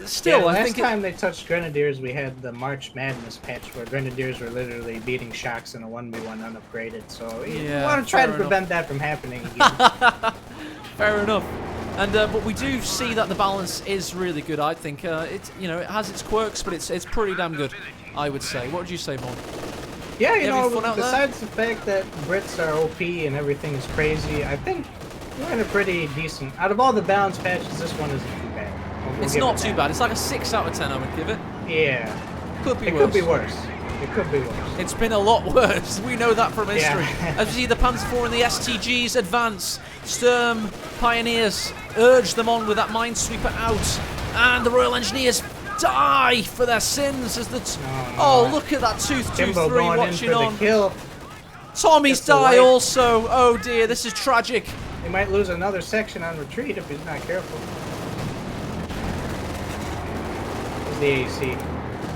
still, yeah, I last think time they touched Grenadiers, we had the March Madness patch where Grenadiers were literally beating Shocks in a 1v1 unupgraded. So you want to try to prevent that from happening again. Fair enough. And but we do see that the balance is really good. I think it it has its quirks, but it's pretty damn good, I would say. What would you say, Vaughn? Yeah, you know, besides the fact that Brits are OP and everything is crazy, I think we're in a pretty decent. Out of all the balance patches, this one isn't too bad. It's not too bad. It's like a 6 out of 10, I would give it. Yeah. Could be worse. It could be worse. It could be worse. It's been a lot worse. We know that from history. Yeah. As you see, the Panzer IV and the STGs advance. Sturm Pioneers urge them on with that Minesweeper out. And the Royal Engineers die for their sins as the... Oh, look at that Tooth 2-3 watching on. Kill. Tommy's die also. Oh dear, this is tragic. He might lose another section on retreat if he's not careful. There's the AC.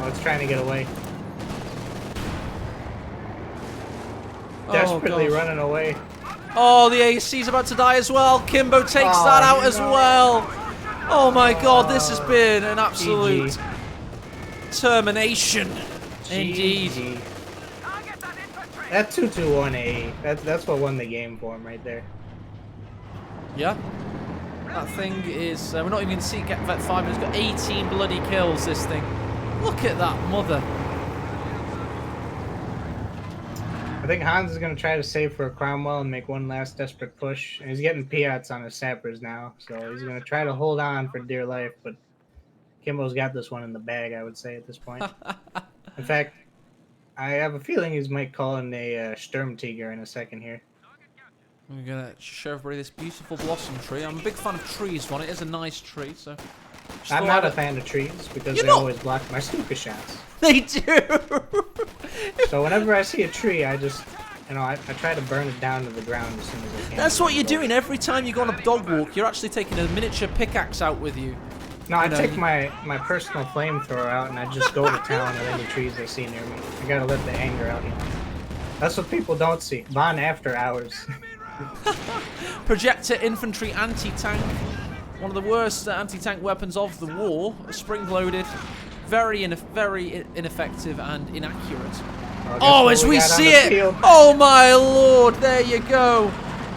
Oh, it's trying to get away. Desperately running away. Oh, the AC's about to die as well. Kimbo takes that out as well. Oh my god, this has been an absolute termination. Indeed. That 221A, that's what won the game for him right there. Yeah. That thing is... we're not even going to see it get Vet 5, but it's got 18 bloody kills, this thing. Look at that mother. I think Hans is going to try to save for a Cromwell and make one last desperate push. And he's getting Piats on his sappers now, so he's going to try to hold on for dear life, but Kimbo's got this one in the bag, I would say, at this point. In fact, I have a feeling he might call in a Sturmtiger in a second here. We're going to show everybody this beautiful blossom tree. I'm a big fan of trees, Ron. It is a nice tree, so... I'm not a fan of trees because they always block my Stuka shots. They do! So whenever I see a tree, I just, I try to burn it down to the ground as soon as I can. That's what you're doing. Every time you go on a dog walk, you're actually taking a miniature pickaxe out with you. No, I take my personal flamethrower out and I just go to town at any trees I see near me. I gotta let the anger out, That's what people don't see. Von after hours. Projector infantry anti-tank. One of the worst anti-tank weapons of the war. Spring-loaded. Very ineffective and inaccurate. Oh, as we see it! Oh my lord! There you go!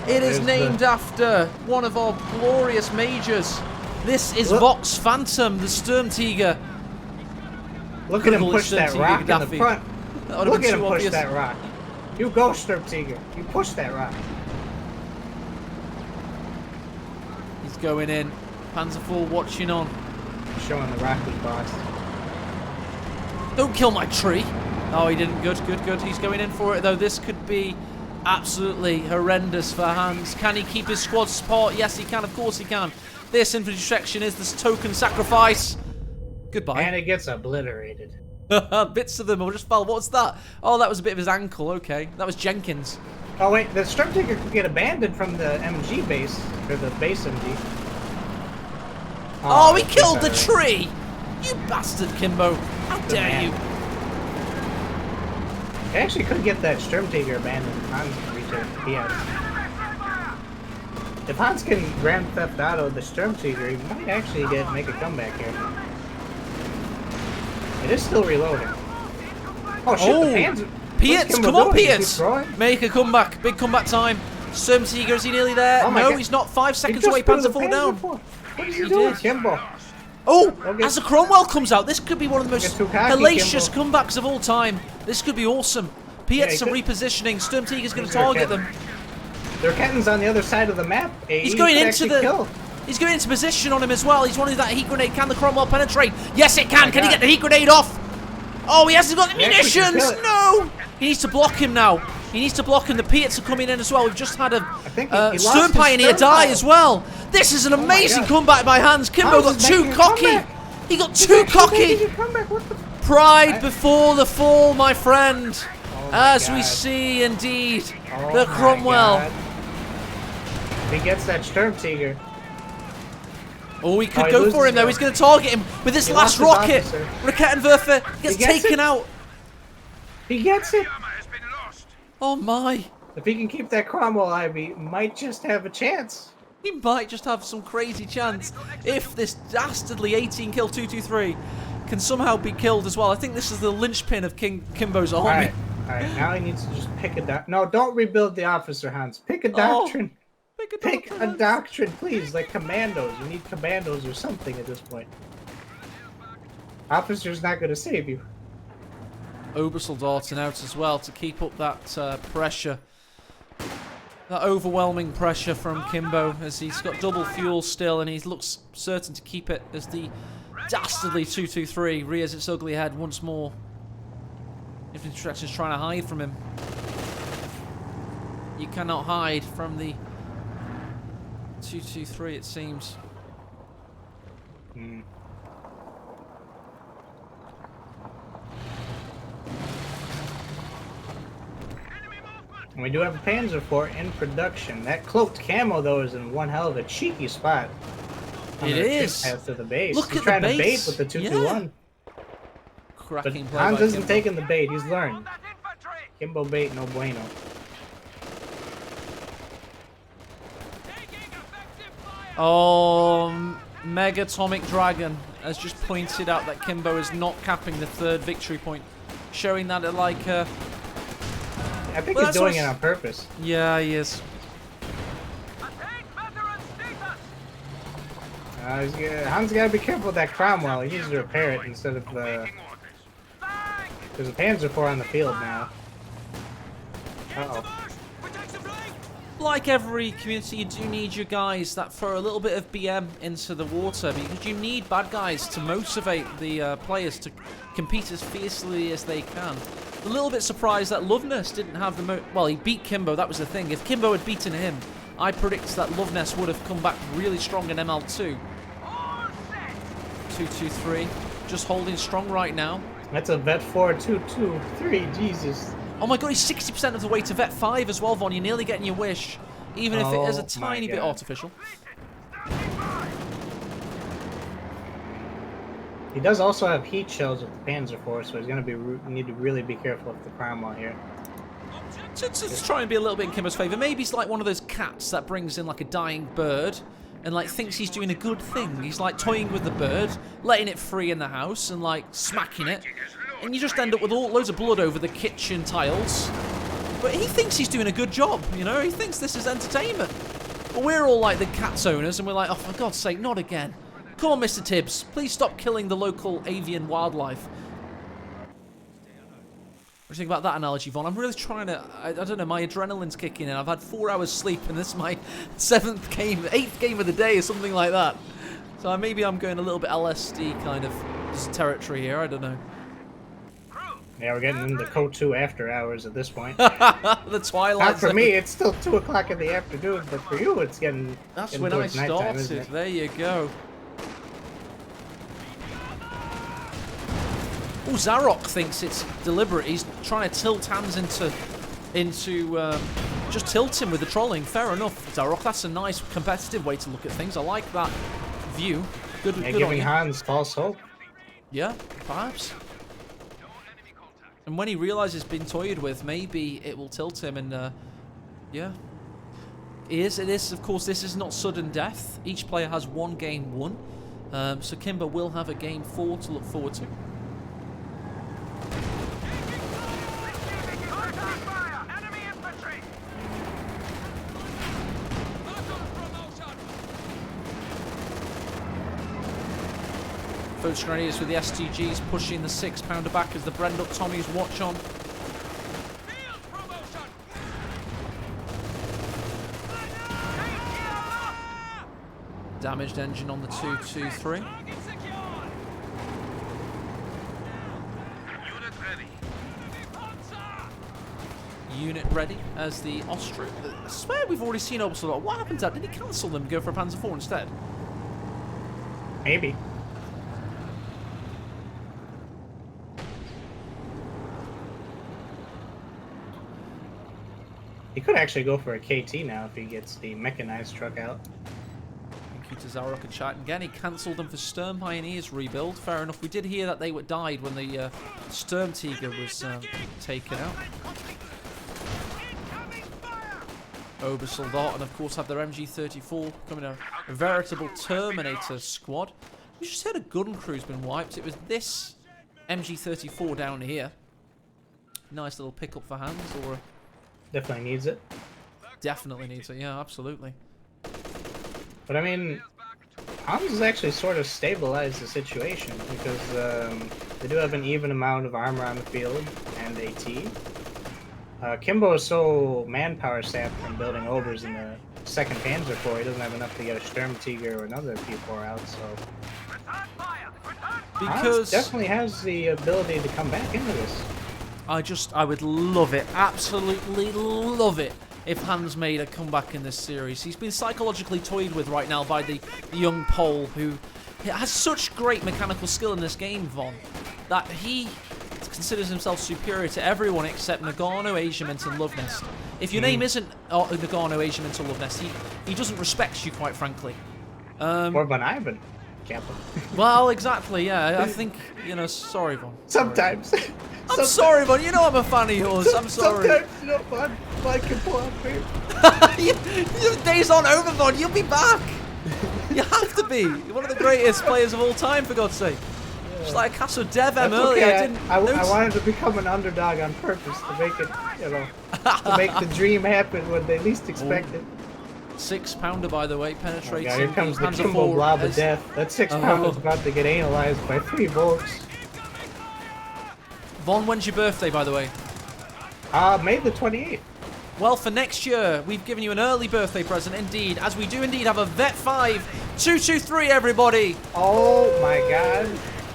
It is named after one of our glorious majors. This is Vox Phantom, the Sturmtiger. Look at him push that rock in the front. Look at him push that rock. You go, Sturmtiger. You push that rock. He's going in. Panzer IV watching on. Showing the rocket boss. Don't kill my tree. Oh, he didn't. Good, good, good. He's going in for it, though. This could be absolutely horrendous for Hans. Can he keep his squad support? Yes, he can. Of course he can. This infantry section is this token sacrifice. Goodbye. And it gets obliterated. Bits of them will just fall. What's that? Oh, that was a bit of his ankle. Okay. That was Jenkins. Oh, wait. The Sturmtiger could get abandoned from the MG base. Or the base MG. Oh, he killed the tree! You bastard, Kimbo. How dare you? They actually could get that Sturmtiger abandoned. Hans can reach it. If Hans can Grand Theft Auto the Sturmtiger, he might actually make a comeback here. It is still reloading. Oh shit, the Panzer... Piats, come on, Piats! Make a comeback. Big comeback time. Sturmtiger, is he nearly there? No, he's not. 5 seconds away. Panzer IV down. What is he doing, Kimbo? Oh, as the Cromwell comes out, this could be one of the most hellacious comebacks of all time. This could be awesome. Piats are repositioning. Sturmtiger's going to target them. Their Ketten's on the other side of the map. He's going into the... He's going into position on him as well. He's wanting that heat grenade. Can the Cromwell penetrate? Yes, it can. Can he get the heat grenade off? Oh, he hasn't got the munitions. No. He needs to block him now. He needs to block him. The Piats are coming in as well. We've just had a Sturm Pioneer die as well. This is an amazing comeback by Hans. Kimbo got too cocky. He got too cocky. Pride before the fall, my friend. As we see, indeed, the Cromwell. He gets that Sturmtiger. Oh, he could go for him, though. He's going to target him with this last rocket. Raketenwerfer gets taken out. He gets it. Oh, my. If he can keep that Cromwell alive, he might just have a chance. He might just have some crazy chance if this dastardly 18 kill 223 can somehow be killed as well. I think this is the linchpin of Kimbo's army. Alright, now he needs to just pick a doctrine. No, don't rebuild the officer, Hans. Pick a doctrine. Pick a doctrine, please. Like commandos. You need commandos or something at this point. Officer's not going to save you. Obersoldaten out as well to keep up that pressure. That overwhelming pressure from Kimbo as he's got double fuel still and he looks certain to keep it as the dastardly 223 rears its ugly head once more. Infantry Tractor's trying to hide from him. You cannot hide from the 223, it seems. And we do have a Panzer IV in production. That cloaked camo, though, is in one hell of a cheeky spot. It is. Path to the base. Look He's at trying the to base. bait with the 221. Yeah. Cracking But play Hans by isn't Kimbo. taking the bait. He's learned. Kimbo bait, no bueno. Oh, Megatomic Dragon has just pointed out that Kimbo is not capping the third victory point, showing that it like. I think he's doing it on purpose. Yeah, he is. Hans got to be careful with that Cromwell. He needs to repair it instead of there's a Panzer IV on the field now. Uh-oh. Like every community, you do need your guys that throw a little bit of BM into the water because you need bad guys to motivate the players to compete as fiercely as they can. A little bit surprised that Loveness didn't have the well, he beat Kimbo, that was the thing. If Kimbo had beaten him, I predict that Loveness would have come back really strong in ML2. 223, just holding strong right now. That's a Vet 4, 223, Jesus. Oh my god, he's 60% of the way to Vet 5 as well, Von. You're nearly getting your wish, even if it is a tiny bit artificial. He does also have heat shells with the Panzer IV, so he's going to need to really be careful with the Cromwell here. To try and be a little bit in Kimbo's favour. Maybe he's like one of those cats that brings in like a dying bird and like thinks he's doing a good thing. He's like toying with the bird, letting it free in the house and like smacking it. And you just end up with loads of blood over the kitchen tiles. But he thinks he's doing a good job, you know? He thinks this is entertainment. But we're all like the cat's owners and we're like, oh, for God's sake, not again. Come on, Mr. Tibbs. Please stop killing the local avian wildlife. What do you think about that analogy, Von? I'm really trying to... I don't know, my adrenaline's kicking in. I've had 4 hours sleep and this is my 8th game of the day or something like that. So maybe I'm going a little bit LSD kind of territory here. I don't know. Yeah, we're getting into Code 2 after hours at this point. The twilight. Not for me, it's still 2 o'clock in the afternoon, but for you, it's getting. That's when I started. There you go. Oh, Zarok thinks it's deliberate. He's trying to tilt Hans into just tilt him with the trolling. Fair enough, Zarok. That's a nice competitive way to look at things. I like that view. Good. Yeah, good giving on you. Hans false hope. Yeah, perhaps. And when he realizes being toyed with, maybe it will tilt him and, yeah. It is, of course, this is not sudden death. Each player has 1 game won. So Kimbo will have a game 4 to look forward to. Folks Grenadiers with the STGs pushing the 6-pounder back as the Brendup Tommies watch on. Damaged engine on the 223. Unit ready as the Austria. I swear we've already seen Obersoldaten. What happened to that? Did he cancel them and go for a Panzer IV instead? Maybe. He could actually go for a KT now if he gets the mechanized truck out. Thank you to Zarok and chat. Again, he cancelled them for Sturm Pioneers rebuild. Fair enough. We did hear that they died when the Sturm Tiger was taken out. Obersoldot, and of course have their MG34 coming out. A veritable Terminator squad. We just heard a gun crew's been wiped. It was this MG34 down here. Nice little pickup for Hans, or Definitely needs it. definitely needs it. Yeah, absolutely. But I mean, Hans has actually sort of stabilized the situation because they do have an even amount of armor on the field and AT. Kimbo is so manpower sapped from building overs in the second Panzer Corps, he doesn't have enough to get a Sturmtiger or another P4 out, so... Because Hans definitely has the ability to come back into this. I would love it, absolutely love it, if Hans made a comeback in this series. He's been psychologically toyed with right now by the young Pole, who has such great mechanical skill in this game, Von, that he considers himself superior to everyone except Nagano, Asiament, and Lovenest. If your name isn't Nagano, Asiament, or Lovenest, he doesn't respect you, quite frankly. Or Von Ivan. Kappa. Well, exactly, yeah. I think, you know, sorry, Von. Sometimes. I'm sorry, Von. You know I'm a fan of yours. I'm sorry. Sometimes, you know, Von can pull up here. Your days aren't over, Von. You'll be back. You have to be. You're one of the greatest players of all time, for God's sake. Just like Castle Devem earlier. Okay. I wanted to become an underdog on purpose to make it, you know, to make the dream happen when they least expect it. 6-pounder, by the way, penetrating. Oh, here comes the Kimbo blob of death. That 6-pounder is about to get analyzed by 3 volts. Von, when's your birthday, by the way? May the 28th. Well, for next year, we've given you an early birthday present, indeed, as we do indeed have a Vet 5 223, everybody. Oh my God!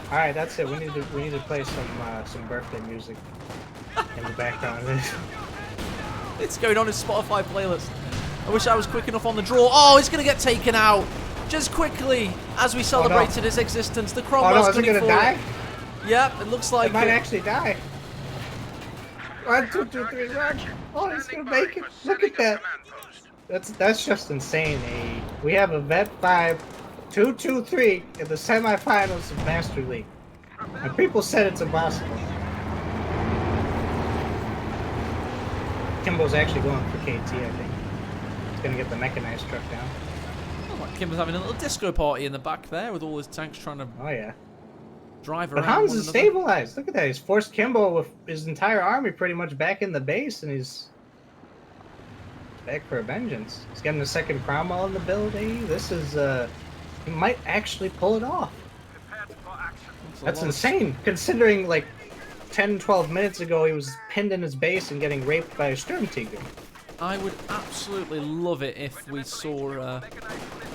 All right, that's it. We need to play some birthday music in the background of this. It's going on his Spotify playlist. I wish I was quick enough on the draw. Oh, it's going to get taken out. Just quickly, as we celebrated his existence, the Cromwell's is it going to die? Yep, it looks like it might actually die. 1, 2, 2, 3, run! Oh, he's going to make it. Look at that. That's just insane. We have a Vet 5 2-2-3 in the semifinals of Master League. And people said it's impossible. Kimbo's actually going for KT, I think. He's going to get the mechanized truck down. Oh, Kimbo's having a little disco party in the back there with all his tanks trying to drive around. But Hans is stabilized. Look at that. He's forced Kimbo with his entire army pretty much back in the base, and he's back for a vengeance. He's getting the second Cromwell in the build. This is, he might actually pull it off. That's insane, considering like 10-12 minutes ago he was pinned in his base and getting raped by a Sturmtiger. I would absolutely love it if we saw...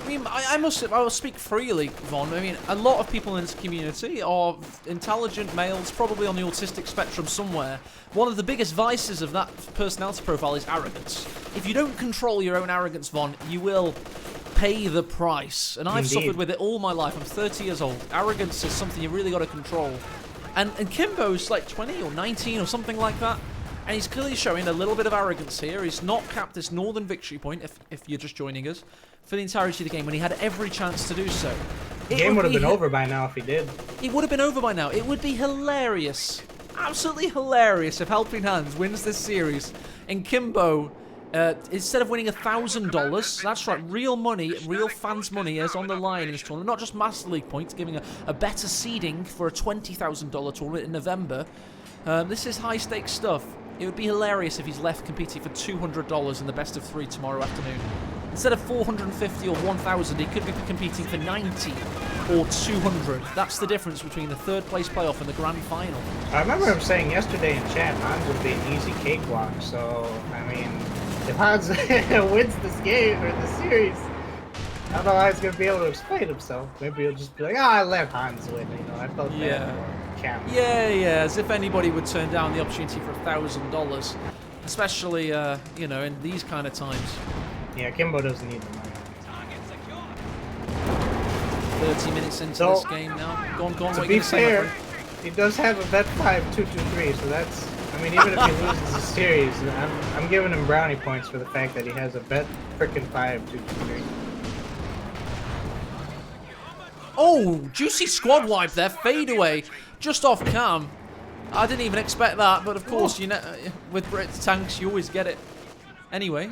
I mean, I will speak freely, Von. I mean, a lot of people in this community are intelligent males, probably on the autistic spectrum somewhere. One of the biggest vices of that personality profile is arrogance. If you don't control your own arrogance, Von, you will pay the price. And I've suffered with it all my life. I'm 30 years old. Arrogance is something you really got to control. And Kimbo's like 20 or 19 or something like that. And he's clearly showing a little bit of arrogance here. He's not capped this northern victory point, if you're just joining us, for the entirety of the game when he had every chance to do so. The game would have been over by now if he did. It would have been over by now. It would be hilarious. Absolutely hilarious if Helping Hands wins this series and Kimbo, instead of winning $1,000, that's right, real money, real fans' money is on the line in this tournament, not just Master League points, giving a better seeding for a $20,000 tournament in November. This is high-stakes stuff. It would be hilarious if he's left competing for $200 in the best of 3 tomorrow afternoon. Instead of $450 or $1,000, he could be competing for $90 or $200. That's the difference between the third place playoff and the grand final. I remember him saying yesterday in chat, Hans would be an easy cakewalk. So, I mean, if Hans wins this game or the series, I don't know how he's going to be able to explain himself. Maybe he'll just be like, I let Hans win. You know, I felt bad for Cam. Yeah, as if anybody would turn down the opportunity for $1,000, especially, you know, in these kind of times. Yeah, Kimbo doesn't need the money. 30 minutes into this game now. Go on, to be fair, he does have a Vet 5 2-2-3, so that's... I mean, even if he loses the series, I'm giving him brownie points for the fact that he has a Vet frickin' 5 2-2-3. Oh, juicy squad wipe there, fade away, just off cam. I didn't even expect that, but of course, you know, with Brit's tanks, you always get it. Anyway,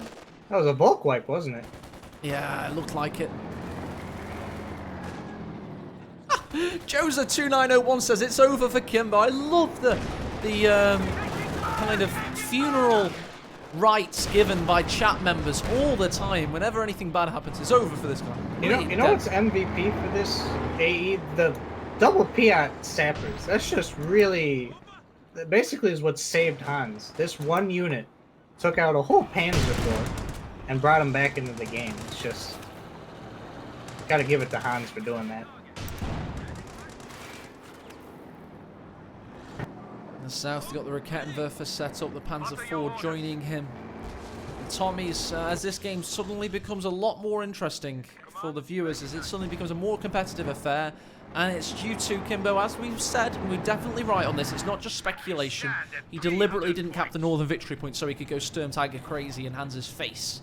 That was a bulk wipe, wasn't it? Yeah, it looked like it. Joza2901 says it's over for Kimbo. I love the kind of funeral rites given by chat members all the time. Whenever anything bad happens, it's over for this guy. You know what's MVP for this AE? The double Piat sappers. That's just really, that basically is what saved Hans. This one unit took out a whole Panzer Corps and brought him back into the game. It's just, gotta give it to Hans for doing that. In the south, you've got the Raketenwerfer set up, the Panzer IV joining him. The Tommies, as this game suddenly becomes a lot more interesting for the viewers, as it suddenly becomes a more competitive affair, and it's due to Kimbo, as we've said, and we're definitely right on this, it's not just speculation. He deliberately didn't cap the Northern Victory Point so he could go Sturm Tiger crazy in Hans's face.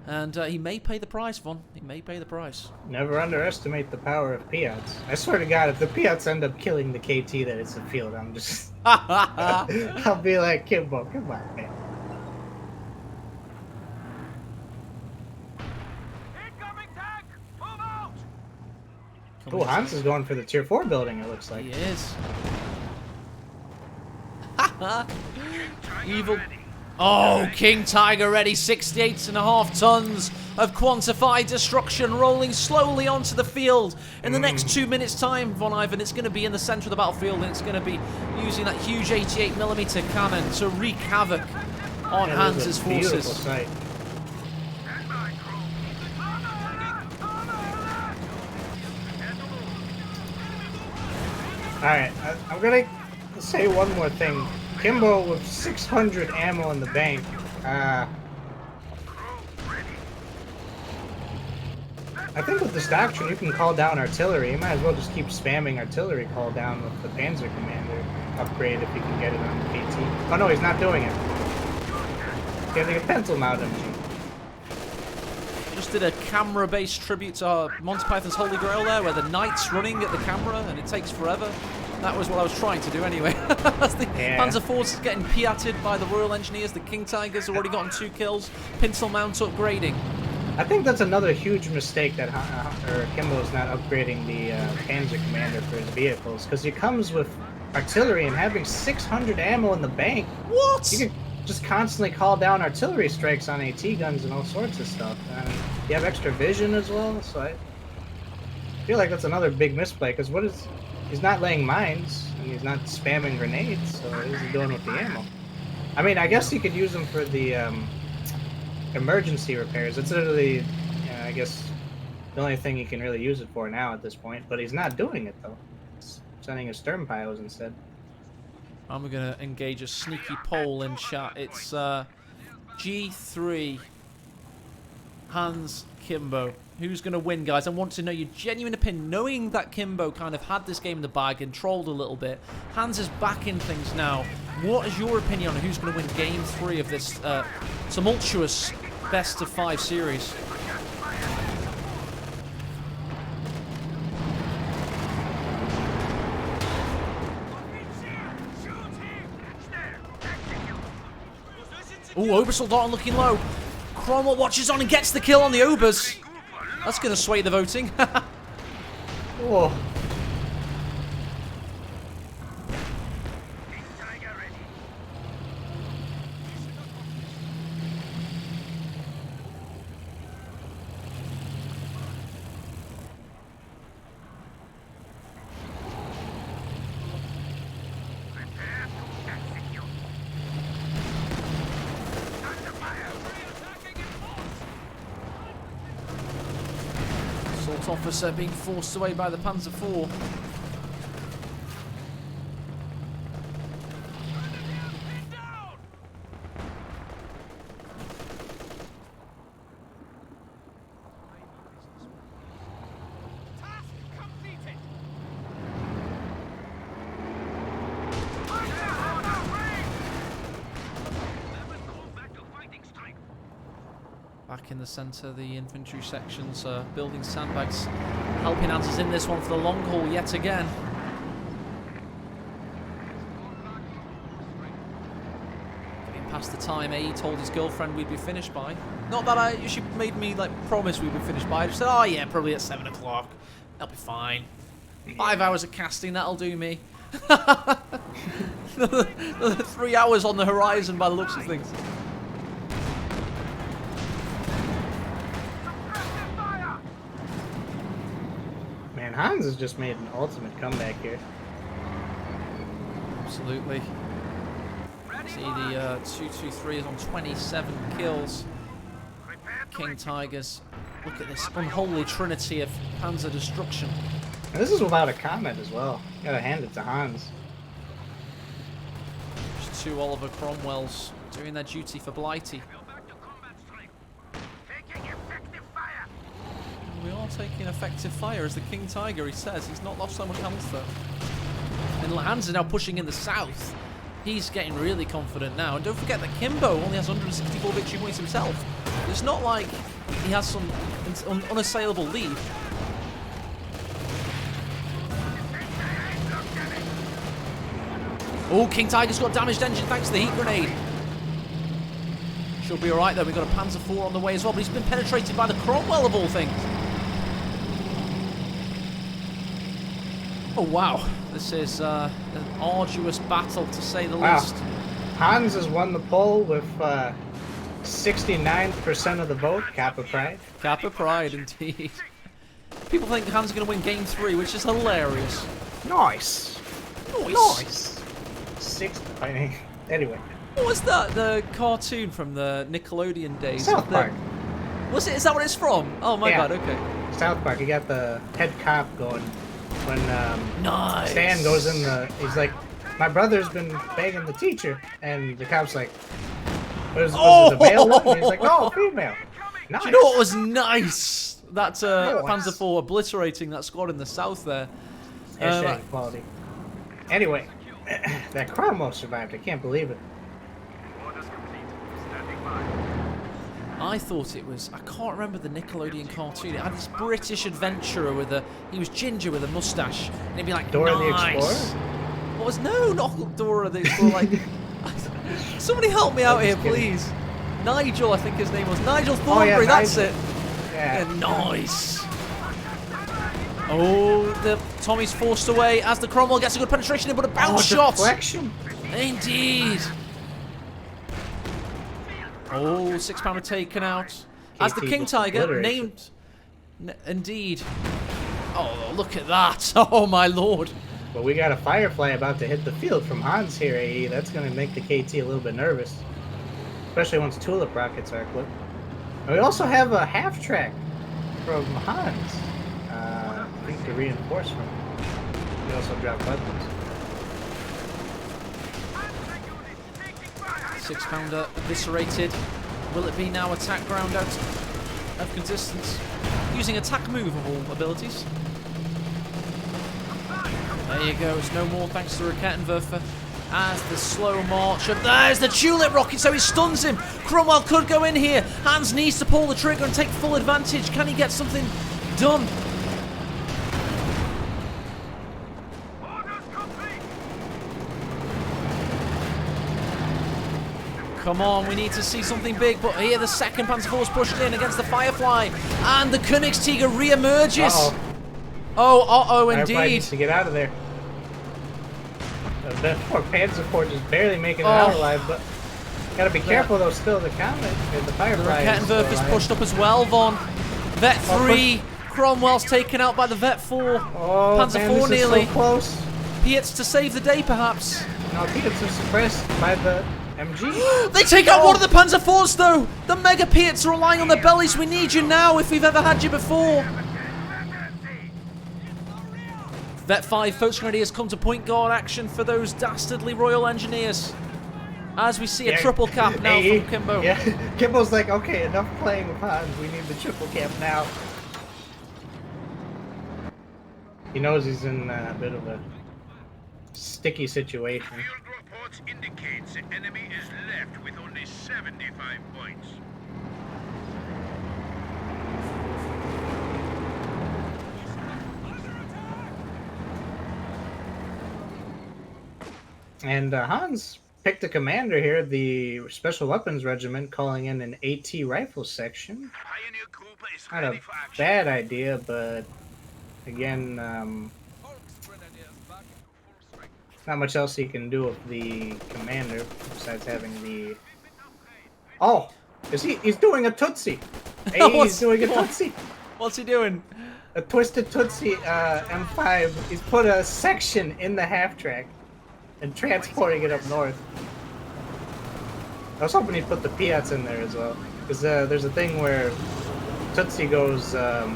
And he may pay the price, Von. He may pay the price. Never underestimate the power of Piats. I swear to God, if the Piats end up killing the KT that it's a field, I'm just... I'll be like, Kimbo, come on, man. Incoming tank! Move out! Oh, Hans is going for the tier 4 building, it looks like. He is. Evil. Oh, King Tiger ready. 68.5 tons of quantified destruction rolling slowly onto the field. In the next 2 minutes' time, Von Ivan, it's going to be in the center of the battlefield, and it's going to be using that huge 88mm cannon to wreak havoc on Hans's forces. Sight. Alright, I'm gonna say one more thing. Kimbo with 600 ammo in the bank. I think with this doctrine you can call down artillery. You might as well just keep spamming artillery call down with the Panzer Commander upgrade if you can get it on the KT. Oh no, he's not doing it. He's getting a pencil mount MG. Just did a camera-based tribute to Monty Python's Holy Grail there, where the knight's running at the camera and it takes forever. That was what I was trying to do anyway. As the Panzer IV is getting piated by the Royal Engineers, the King Tiger's already gotten 2 kills. Pencil mount upgrading. I think that's another huge mistake that Kimbo's not upgrading the Panzer Commander for his vehicles, because he comes with artillery and having 600 ammo in the bank. What? You can just constantly call down artillery strikes on AT guns and all sorts of stuff. And you have extra vision as well, so I feel like that's another big misplay, because what is... He's not laying mines, and he's not spamming grenades, so what is he doing with the ammo? I mean, I guess you could use them for the emergency repairs. It's literally, I guess, the only thing he can really use it for now at this point, but he's not doing it, though. He's sending his Sturm Pios instead. I'm going to engage a sneaky poll in chat. It's G3, Hans, Kimbo. Who's going to win, guys? I want to know your genuine opinion, knowing that Kimbo kind of had this game in the bag and trolled a little bit. Hans is back in things now. What is your opinion on who's going to win Game 3 of this tumultuous best-of-5 series? Oh, Obersoldaten looking low. Cromwell watches on and gets the kill on the Obers. That's going to sway the voting. Whoa. Assault officer being forced away by the Panzer IV. Back in the centre, the infantry sections building sandbags, helping answers in this one for the long haul yet again. Getting past the time he told his girlfriend we'd be finished by. Not that she made me like promise we'd be finished by. I just said, oh yeah, probably at 7 o'clock. That'll be fine. 5 hours of casting, that'll do me. another 3 hours on the horizon by the looks of things. Man, Hans has just made an ultimate comeback here. Absolutely. See, the 223 is on 27 kills. King Tigers. Look at this unholy trinity of Panzer destruction. And this is without a comment as well. Gotta hand it to Hans. There's 2 Oliver Cromwells doing their duty for Blighty. We are taking effective fire, as the King Tiger, he says. He's not lost so much health though. And Hans is now pushing in the south. He's getting really confident now. And don't forget that Kimbo only has 164 victory points himself. It's not like he has some unassailable lead. Oh, King Tiger's got damaged engine thanks to the heat grenade. She'll be alright though. We've got a Panzer IV on the way as well, but he's been penetrated by the Cromwell of all things. Oh wow, this is an arduous battle to say the least. Hans has won the poll with 69% of the vote. Kappa Pride. Kappa Pride, indeed. People think Hans is going to win Game 3, which is hilarious. Nice. Nice. Anyway. What was that? The cartoon from the Nickelodeon days? South Park. Was it? Is that what it's from? Oh my god. Okay. South Park. You got the head cop going when nice. Stan goes in the. He's like, my brother's been banging the teacher, and the cop's like, was it a male one? And he's like, no, female. Nice. Do you know what was nice? That Panzer IV obliterating that squad in the south there. Quality. Anyway, that Cromwell survived. I can't believe it. I thought it was, I can't remember the Nickelodeon cartoon. It had this British adventurer with he was ginger with a mustache. And he'd be like, Dora nice. the Explorer? What was, no, not Dora the Explorer. Like, somebody help me out here, please. Nigel, I think his name was. Nigel Thornberry, that's it. Yeah. Nice. Oh, Tommy's forced away as the Cromwell gets a good penetration in, but a bounce shot. Deflection. Indeed. Oh, 6-pounder taken out. As the King Tiger named... Indeed. Oh, look at that. Oh, my lord. But we got a Firefly about to hit the field from Hans here, AE. That's going to make the KT a little bit nervous. Especially once Tulip rockets are equipped. And we also have a half-track from Hans. I think to reinforce from. We also drop weapons. 6-pounder eviscerated. Will it be now attack ground out of consistence? Using attack move of all abilities. There you go, it's no more thanks to Raketenwerfer. As the slow march up, there's the tulip rocket, so he stuns him. Cromwell could go in here. Hans needs to pull the trigger and take full advantage. Can he get something done? Come on, we need to see something big, but here the second Panzer IV is pushed in against the Firefly, and the Königstiger re-emerges. Oh, indeed. Firefly needs to get out of there. The poor Panzer IV just barely making it out alive, but gotta be careful though. Still, the Comet, the Firefly. The Raketenwerfer is pushed up as well, Von. Vet 3, Cromwell's taken out by the Vet 4. Oh, Panzer man, IV this is nearly. so close. Pietz to save the day, perhaps. No, Pietz is suppressed by the MG. They take out one of the Panzer IVs, though. The Mega Pietz are relying on their bellies. We need you now if we've ever had you before. Vet 5 Folks Grenadiers come to point guard action for those dastardly Royal Engineers. As we see a triple cap now from Kimbo. Yeah, Kimbo's like, okay, enough playing with Hans. We need the triple cap now. He knows he's in a bit of a sticky situation. Field reports indicates the enemy is left with only 75 points. And Hans picked a commander here, the Special Weapons Regiment, calling in an AT rifle section. Pioneer group is Not ready a for action. bad idea, but again, not much else he can do with the commander besides having the. Oh, he's doing a Tootsie. Hey, he's doing a Tootsie. What's he doing? A twisted Tootsie M5. He's put a section in the half track and transporting it up north. I was hoping he'd put the Piats in there as well, because there's a thing where Tootsie goes M5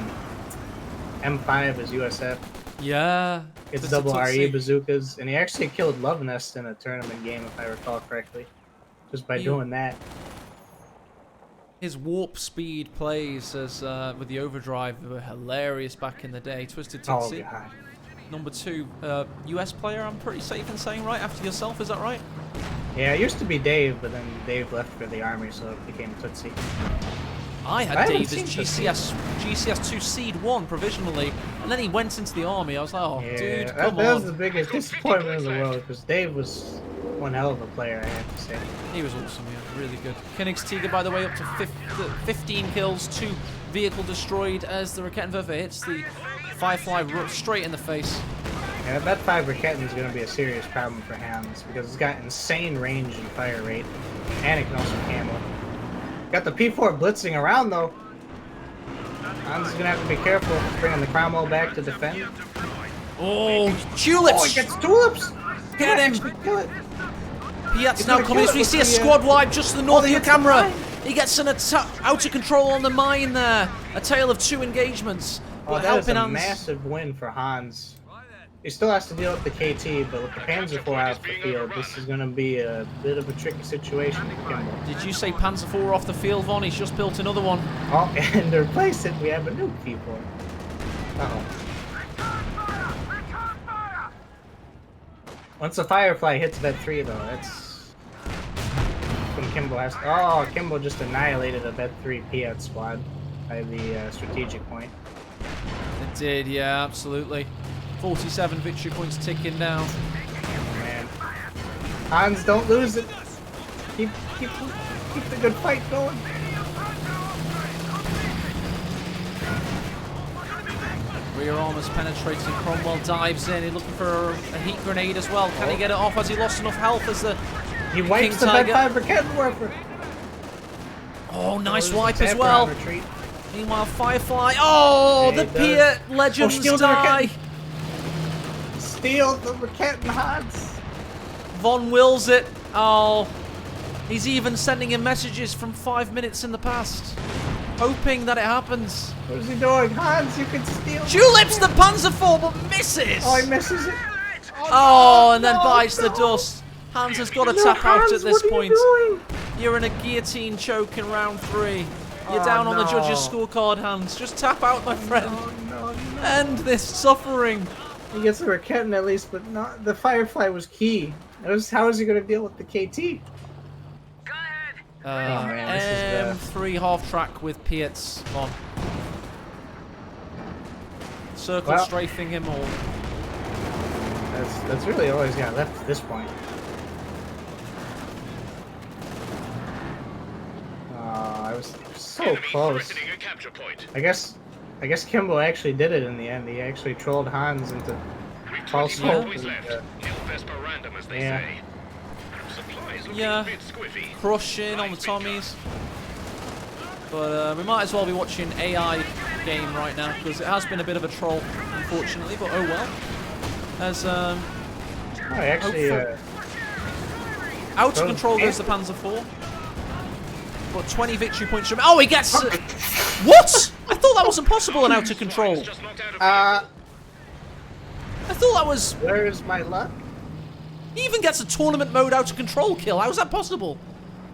as USF. Yeah. It's double RE bazookas, and he actually killed Love Nest in a tournament game, if I recall correctly, just by doing that. His warp speed plays as with the overdrive were hilarious back in the day. Twisted Tootsie. Oh god. Number 2, US player. I'm pretty safe in saying, right after yourself. Is that right? Yeah, it used to be Dave, but then Dave left for the army, so it became Tootsie. I had Dave as GCS 2 Seed 1 provisionally, and then he went into the army. I was like, oh, Yeah, dude, that come was the on. biggest disappointment in the world, because Dave was one hell of a player, I have to say. He was awesome, yeah, really good. Königstigr, by the way, up to 15 kills, 2 vehicle destroyed as the Rakettenwerfer hits the Firefly straight in the face. Yeah, that 5 Raketten is going to be a serious problem for Hans, because it's got insane range and fire rate, and it can also camo. Got the P4 blitzing around, though. Hans is going to have to be careful, bringing the Cromwell back to defend. Oh, tulips! Oh, he gets tulips! Get him! Kill it. Piat's now coming as we see a squad wipe just to the north of your camera. He gets an out of control on the mine there. A tale of 2 engagements. Oh, But that is helping a Hans. massive win for Hans. He still has to deal with the KT, but with the Panzer IV out the field, this is going to be a bit of a tricky situation for Kimbo. Did you say Panzer IV off the field, Von? He's just built another one. Oh, and to replace it, we have a new P4. Uh-oh. Once the Firefly hits Vet 3, though, that's when Kimbo has to... Oh, Kimbo just annihilated a Vet 3 Piat squad by the strategic point. It did, yeah, absolutely. 47 victory points ticking down. Oh, man. Hans, don't lose it. Keep the good fight going. Rear armor's penetrating. Cromwell dives in. He's looking for a heat grenade as well. Can he get it off? Has he lost enough health as the He wipes the Vet 5 Rakettenwerfer. Oh, nice wipe as well. Retreat. Meanwhile, Firefly. Oh, Yeah, the Piat legends die. Steal the Raketten Hans. Von wills it. Oh, he's even sending him messages from 5 minutes in the past, hoping that it happens. What is he doing? Hans, you can steal. Tulips the Panzer IV, but misses. Oh, he misses it. Oh, and then bites the dust. Hans has got to tap out Hans, at this what are point. you doing? You're in a guillotine choke in round 3. You're down on the judge's scorecard, Hans. Just tap out, my friend. No. End this suffering. He gets the Raketten at least, but not the Firefly was key. How is he going to deal with the KT? Go ahead. Oh, man, this is M3 half track with Piats on. Circle Well, strafing him all. That's really all he's got left at this point. I was so close. Threatening a capture point. I guess Kimbo actually did it in the end. He actually trolled Hans into false hope. Points left. Nil Vesper random, as they Yeah. say. Supplies looking Yeah. a bit squiffy. Crushing on the Tommies. But we might as well be watching AI game right now, because it has been a bit of a troll, unfortunately, but oh well. As Actually, out of control goes the Panzer IV. But 20 victory points from... Oh, he gets... What? I thought that was impossible and out of control. Just knocked out of I thought that was... where's my luck? He even gets a tournament mode out of control kill. How is that possible?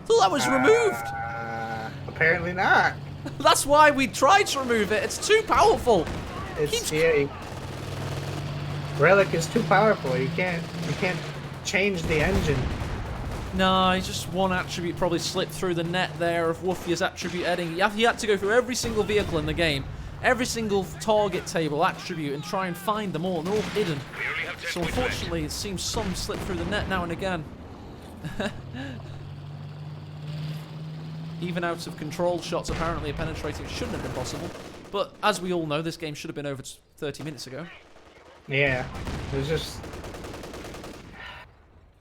I thought that was removed. Apparently not. That's why we tried to remove it. It's too powerful. It's Relic is too powerful. You can't change the engine. No, just one attribute probably slipped through the net there of Woofia's attribute heading. He had to go through every single vehicle in the game, every single target table attribute, and try and find them all, and they're all hidden. So unfortunately, it seems some slip through the net now and again. Even out of control shots apparently are penetrating. It shouldn't have been possible. But as we all know, this game should have been over 30 minutes ago. Yeah, it was just...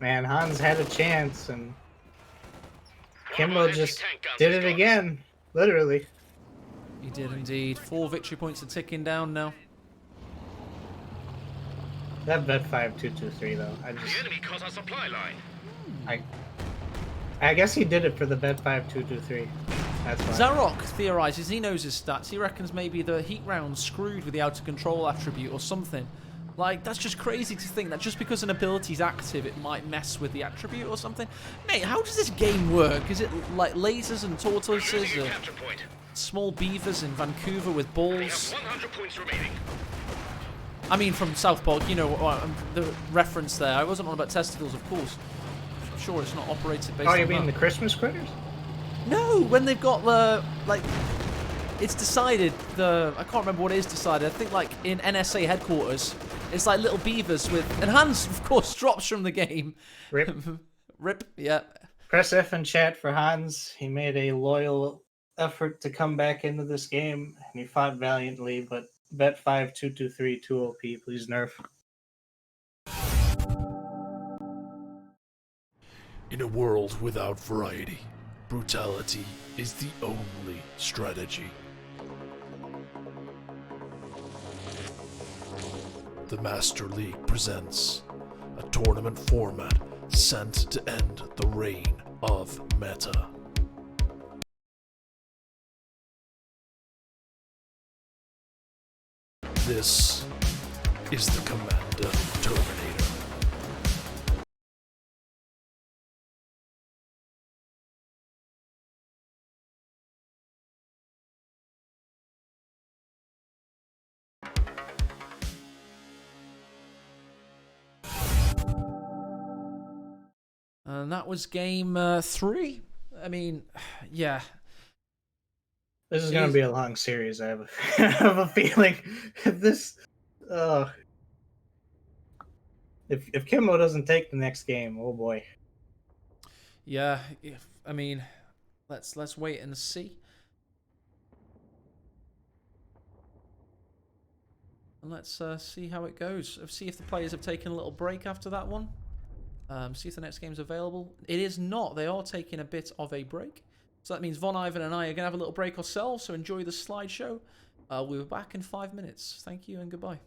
Man, Hans had a chance, and Kimbo just did it again. Literally. He did indeed. 4 victory points are ticking down now. That bet 5223 though. The enemy cut our supply line. I guess he did it for the bet 5223. That's why. Zarok theorizes, he knows his stats. He reckons maybe the heat round screwed with the out of control attribute or something. Like, that's just crazy to think that just because an ability's active, it might mess with the attribute or something. Mate, how does this game work? Is it like lasers and tortoises or small beavers in Vancouver with balls? 100 points remaining. I mean, from South Park, you know, the reference there. I wasn't on about testicles, of course. I'm sure it's not operated based on Oh, you that. mean the Christmas critters? No, when they've got the, like, it's decided, I can't remember what it is decided. I think, like, in NSA headquarters, it's like little beavers with, and Hans, of course, drops from the game. Rip. Rip, yeah. Press F in chat for Hans. He made a loyal effort to come back into this game, and he fought valiantly, but bet 5223 too OP. Please nerf. In a world without variety, brutality is the only strategy. The Master League presents a tournament format sent to end the reign of meta. This is the Commander Terminator. And that was game 3. I mean, yeah. This is going to be a long series. I have I have a feeling. Uh, if Kimbo doesn't take the next game, oh boy. Yeah, I mean, let's wait and see. And let's see how it goes. See if the players have taken a little break after that one. See if the next game's available. It is not. They are taking a bit of a break. So that means Von Ivan and I are going to have a little break ourselves. So enjoy the slideshow. We'll be back in 5 minutes. Thank you and goodbye.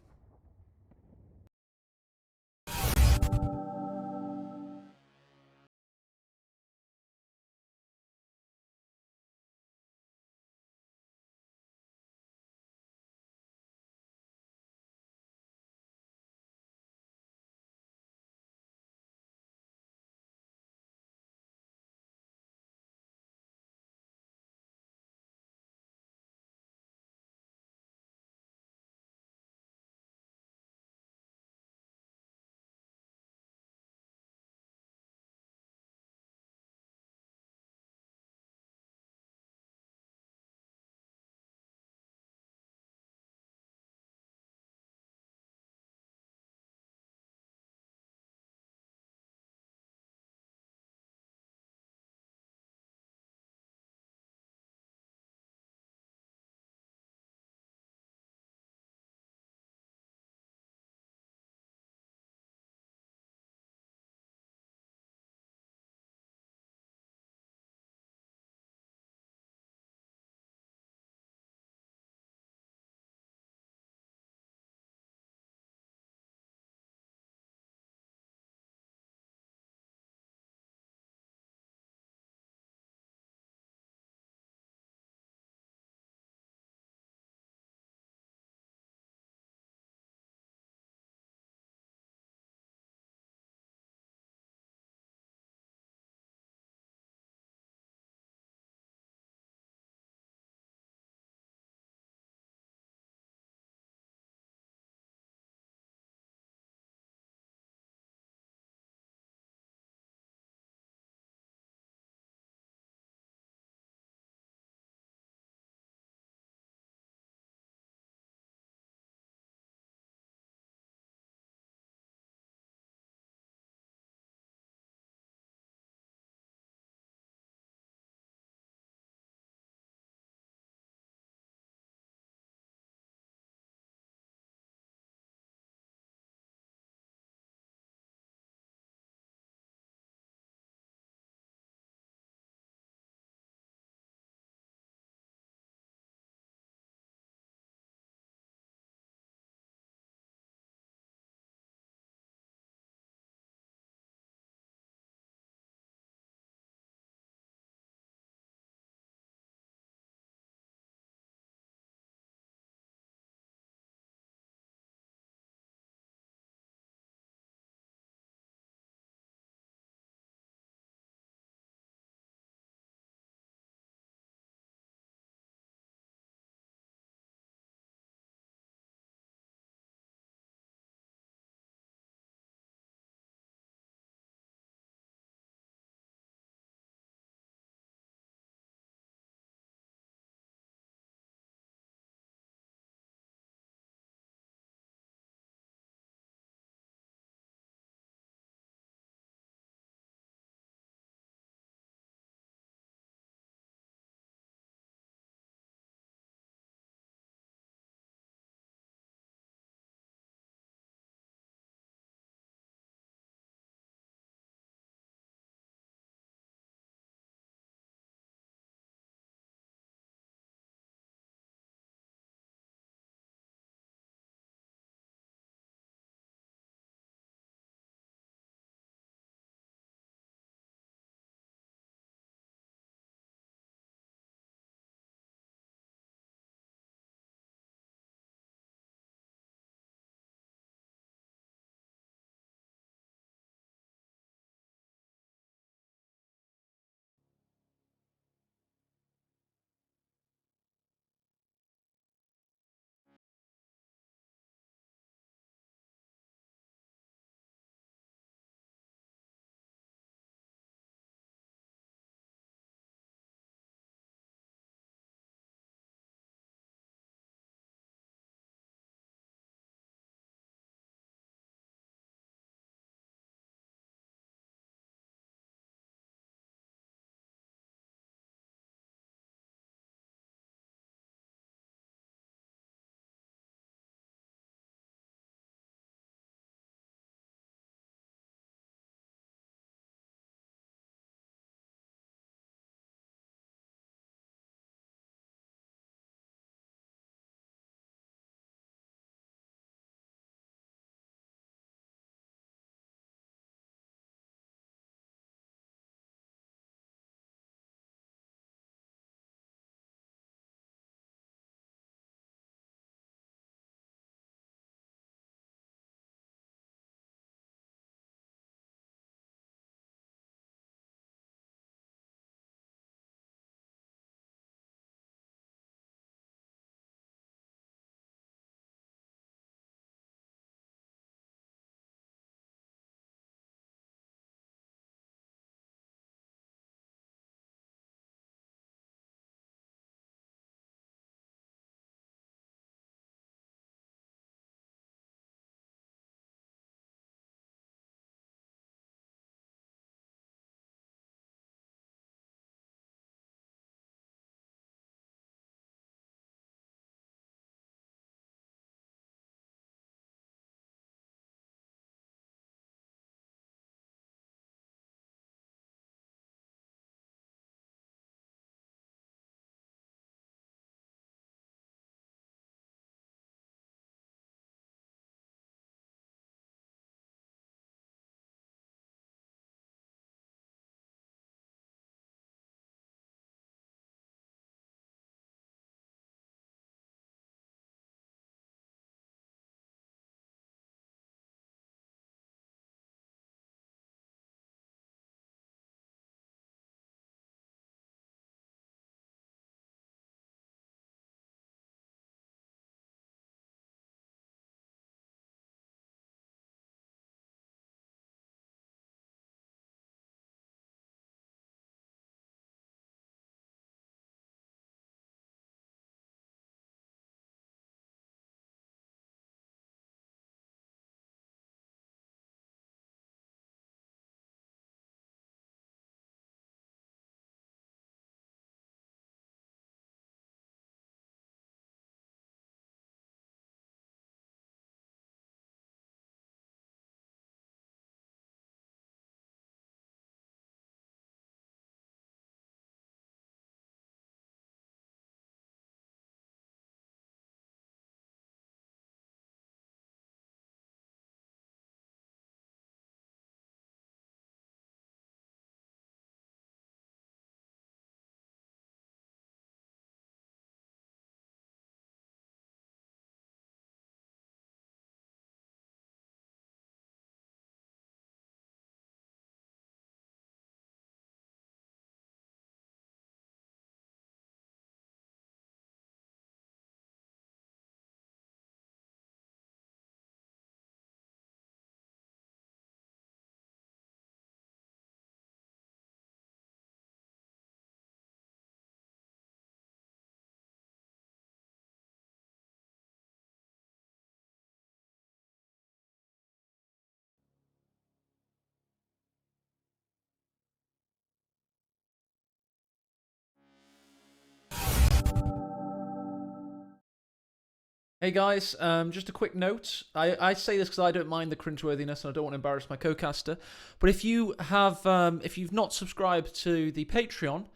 Hey guys, just a quick note. I say this because I don't mind the cringeworthiness and I don't want to embarrass my co-caster. But if you have, if you've not subscribed to the Patreon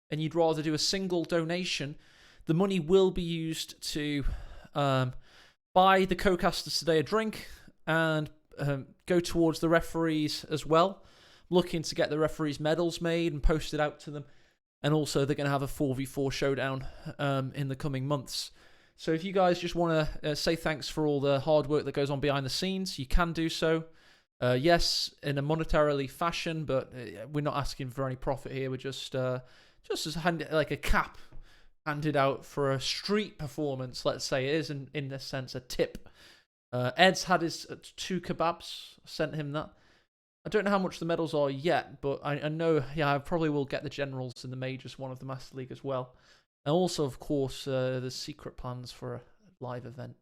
and you'd rather do a single donation, the money will be used to buy the co-casters today a drink and go towards the referees as well. Looking to get the referees' medals made and posted out to them. And also they're going to have a 4v4 showdown in the coming months. So if you guys just want to say thanks for all the hard work that goes on behind the scenes, you can do so. Yes, in a monetarily fashion, but we're not asking for any profit here. We're just as like a cap handed out for a street performance, let's say. It is, in a sense, a tip. Ed's had his 2 kebabs. Sent him that. I don't know how much the medals are yet, but I know, yeah, I probably will get the generals in the majors, one of the Master League as well. And also, of course, there's secret plans for a live event.